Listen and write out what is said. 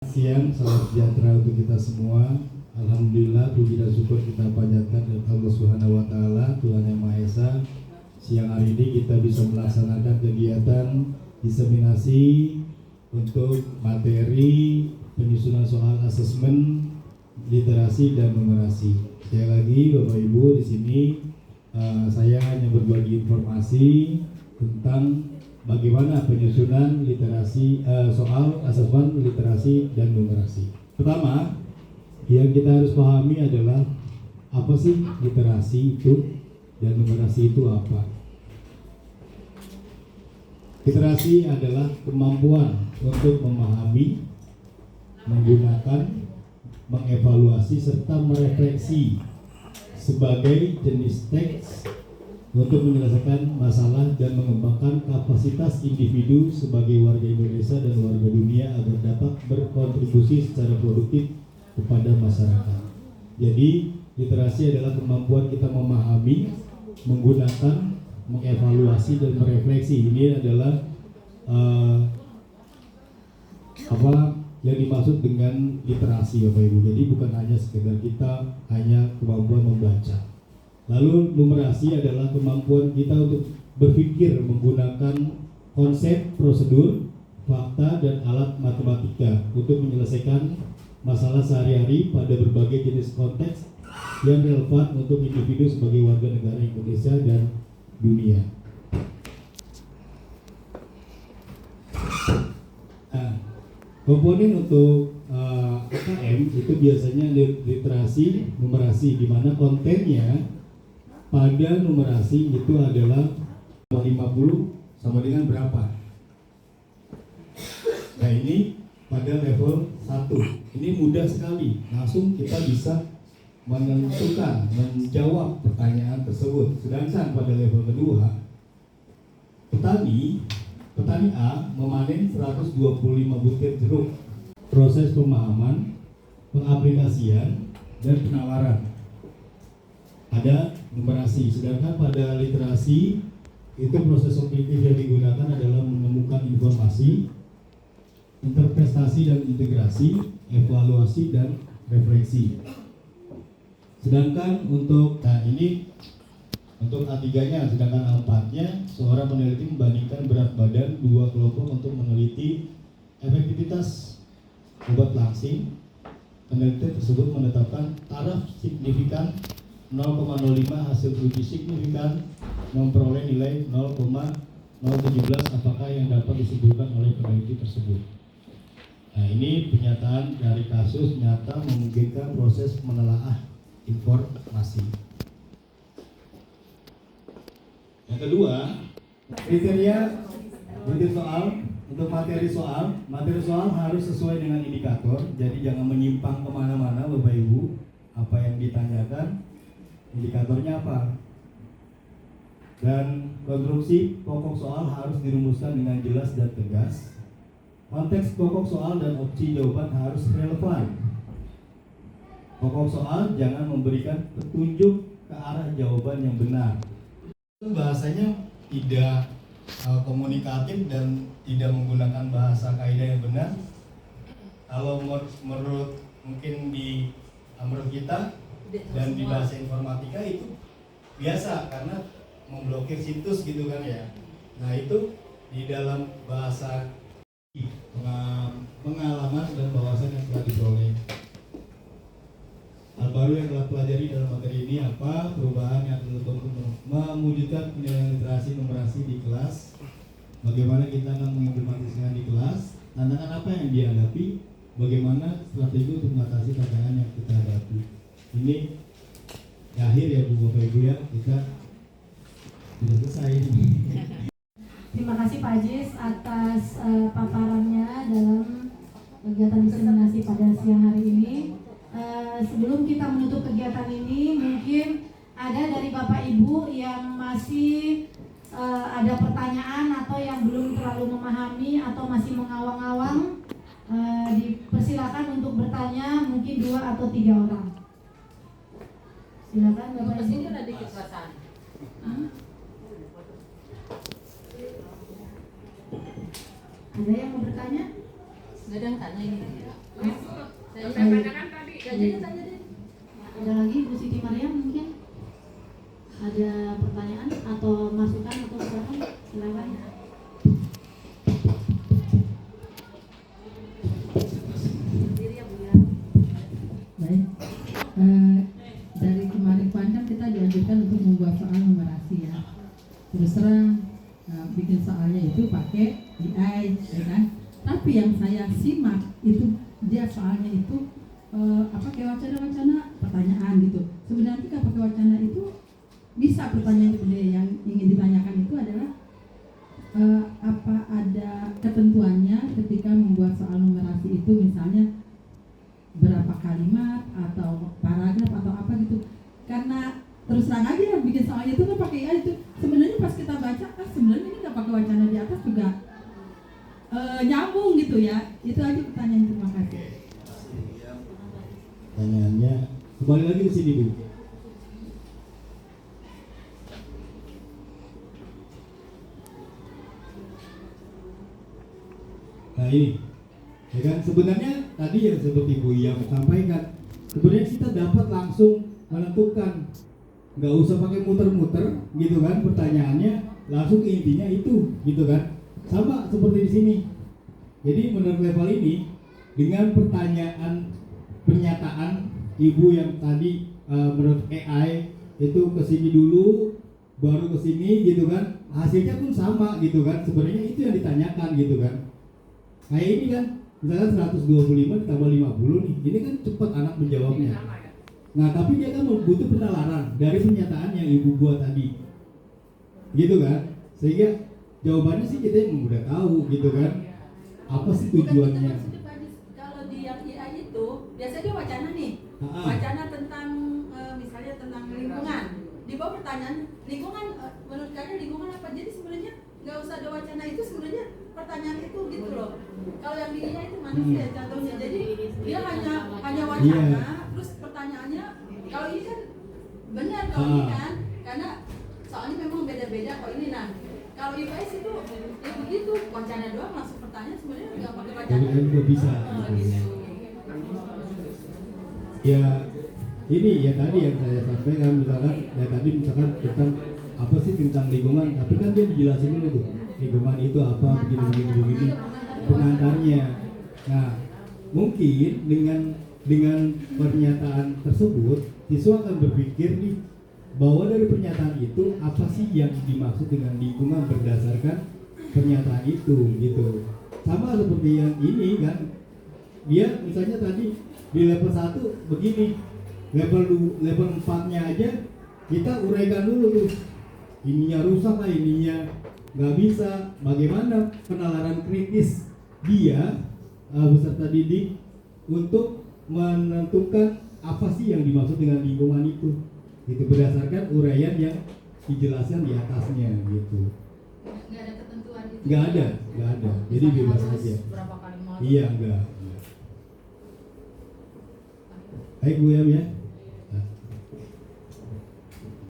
Siang, salam sejahtera untuk kita semua. Alhamdulillah, puji dan syukur kita panjatkan kepada Allah Subhanahu wa taala, Tuhan Yang Maha Esa. Siang hari ini kita bisa melaksanakan kegiatan diseminasi untuk materi penyusunan soal asesmen literasi dan numerasi. Sekali lagi Bapak Ibu, di sini saya hanya berbagi informasi tentang bagaimana penyusunan literasi soal asesmen literasi dan numerasi. Pertama, yang kita harus pahami adalah apa sih literasi itu dan numerasi itu apa? Literasi adalah kemampuan untuk memahami, menggunakan, mengevaluasi serta merefleksi sebagai jenis teks untuk menyelesaikan masalah dan mengembangkan kapasitas individu sebagai warga Indonesia dan warga dunia agar dapat berkontribusi secara produktif kepada masyarakat. Jadi, literasi adalah kemampuan kita memahami, menggunakan, mengevaluasi dan merefleksi. Ini adalah apa yang dimaksud dengan literasi, Bapak Ibu. Jadi bukan hanya sekedar kita hanya kemampuan membaca. Lalu numerasi adalah kemampuan kita untuk berpikir menggunakan konsep, prosedur, fakta, dan alat matematika untuk menyelesaikan masalah sehari-hari pada berbagai jenis konteks yang relevan untuk individu sebagai warga negara Indonesia dan dunia. Nah, komponen untuk AKM itu biasanya literasi, numerasi, di mana kontennya pada numerasi itu adalah 50 sama dengan berapa? Nah, ini pada level 1. Ini mudah sekali. Langsung kita bisa menentukan, menjawab pertanyaan tersebut. Sedangkan pada level kedua, petani A memanen 125 butir jeruk. Proses pemahaman, pengaplikasian, dan penawaran. Ada numerasi, sedangkan pada literasi itu proses kognitif yang digunakan adalah menemukan informasi, interpretasi dan integrasi, evaluasi dan refleksi. Sedangkan untuk ini untuk A3-nya, sedangkan A4-nya seorang peneliti membandingkan berat badan dua kelompok untuk meneliti efektivitas obat langsing. Peneliti tersebut menetapkan taraf signifikan 0,05 hasil uji signifikan memperoleh nilai 0,017, apakah yang dapat disimpulkan oleh peneliti tersebut. Nah, ini pernyataan dari kasus nyata memungkinkan proses menelaah informasi. Yang kedua, kriteria soal. Untuk materi soal harus sesuai dengan indikator, jadi jangan menyimpang kemana-mana Bapak Ibu. Apa yang ditanyakan, indikatornya apa? Dan konstruksi pokok soal harus dirumuskan dengan jelas dan tegas. Konteks pokok soal dan opsi jawaban harus relevan. Pokok soal jangan memberikan petunjuk ke arah jawaban yang benar. Bahasanya tidak komunikatif dan tidak menggunakan bahasa kaidah yang benar. Kalau menurut mungkin menurut kita dan di bahasa informatika itu biasa karena memblokir situs gitu kan ya. Nah, itu di dalam bahasa pengalaman dan wawasan yang telah diperoleh. Hal baru yang telah pelajari dalam materi ini apa? Perubahan yang telah mewujudkan penilaian literasi numerasi di kelas. Bagaimana kita akan mengimplementasikan di kelas? Tantangan apa yang dihadapi? Bagaimana strategi untuk mengatasi tantangan yang kita hadapi? Ini akhir ya Bu Bapak Ibu ya, kita sudah selesai. Terima kasih Pak Ajis atas paparannya dalam kegiatan diseminasi pada siang hari ini. Sebelum kita menutup kegiatan ini, mungkin ada dari Bapak Ibu yang masih ada pertanyaan atau yang belum terlalu memahami atau masih mengawang-awang, dipersilakan untuk bertanya, mungkin 2 atau 3 orang. Silakan Bapak Ibu. Sini ada dikit perasaan. Ada yang mau bertanya? Nggak ada yang tanya ini. Baik. tanyakan tadi. Tanya deh. Ada lagi Bu Siti Mariam mungkin? Ada pertanyaan atau masukan atau silakan? Silakan. Baik, dari kemarin panjang kita dianjurkan untuk membuat soal numerasi ya. Terus terang bikin soalnya itu pakai AI, ya kan? Tapi yang saya simak itu dia soalnya itu kayak wacana-wacana pertanyaan gitu. Sebenarnya ketika pakai wacana itu bisa pertanyaan itu yang ingin ditanyakan itu adalah apa ada ketentuannya ketika membuat soal numerasi itu, misalnya berapa kalimat atau paragraf atau apa gitu. Karena terus terang aja bikin soalnya itu kan pakai AI itu sebenarnya pas kita baca sebenarnya ini nggak pakai wacana di atas juga nyambung gitu ya. Itu aja pertanyaan, terima kasih. Pertanyaannya kembali lagi ke sini Bu. Nah ini, ya kan sebenarnya tadi yang seperti Bu yang sampaikan, sebenarnya kita dapat langsung menentukan, nggak usah pakai muter-muter, gitu kan pertanyaannya, langsung ke intinya itu, gitu kan. Sama seperti di sini. Jadi menurut level ini, dengan pertanyaan pernyataan Ibu yang tadi menurut AI itu ke sini dulu, baru ke sini, gitu kan, hasilnya pun sama, gitu kan. Sebenarnya itu yang ditanyakan, gitu kan. Kayak ini kan, misalkan 125 ditambah 50 nih, ini kan cepat anak menjawabnya. Nah tapi dia kan butuh penalaran dari pernyataan yang Ibu buat tadi, gitu kan. Sehingga jawabannya sih kita yang udah tahu, gitu kan, apa sih tujuannya. Kalau di yang AI itu biasanya dia wacana nih, wacana tentang misalnya tentang lingkungan. Di bawah pertanyaan lingkungan, menurut kalian lingkungan apa? Jadi sebenarnya nggak usah ada wacana itu, sebenarnya pertanyaan itu gitu loh. Kalau yang di AI itu manusia contohnya, jadi dia hanya wacana, terus pertanyaannya kalau ini kan benar kalau ini kan, karena soalnya memang beda-beda kalau ini. Nah kalau IPS itu ya begitu, wacana doang langsung pertanyaan, sebenarnya nggak pakai wacana. Jadi juga bisa. Gitu. Ya ini ya tadi yang saya sampaikan, misalkan ya tadi misalkan tentang apa sih tentang lingkungan, tapi kan dia dijelasin dulu tuh lingkungan itu apa, begini pengantarnya. Nah mungkin dengan pernyataan tersebut siswa akan berpikir nih bahwa dari pernyataan itu apa sih yang dimaksud dengan lingkungan berdasarkan pernyataan itu, gitu. Sama seperti yang ini kan, dia misalnya tadi di level 1 begini, level 4-nya aja kita uraikan dulu tuh, ininya rusak lah, ininya nggak bisa, bagaimana penalaran kritis dia beserta didik untuk menentukan apa sih yang dimaksud dengan lingkungan itu, itu berdasarkan uraian yang dijelaskan di atasnya, gitu. Nggak ada ketentuan itu. Nggak ada, jadi bebas aja. Berapa kalimat? Iya, enggak. Baik Bu ya.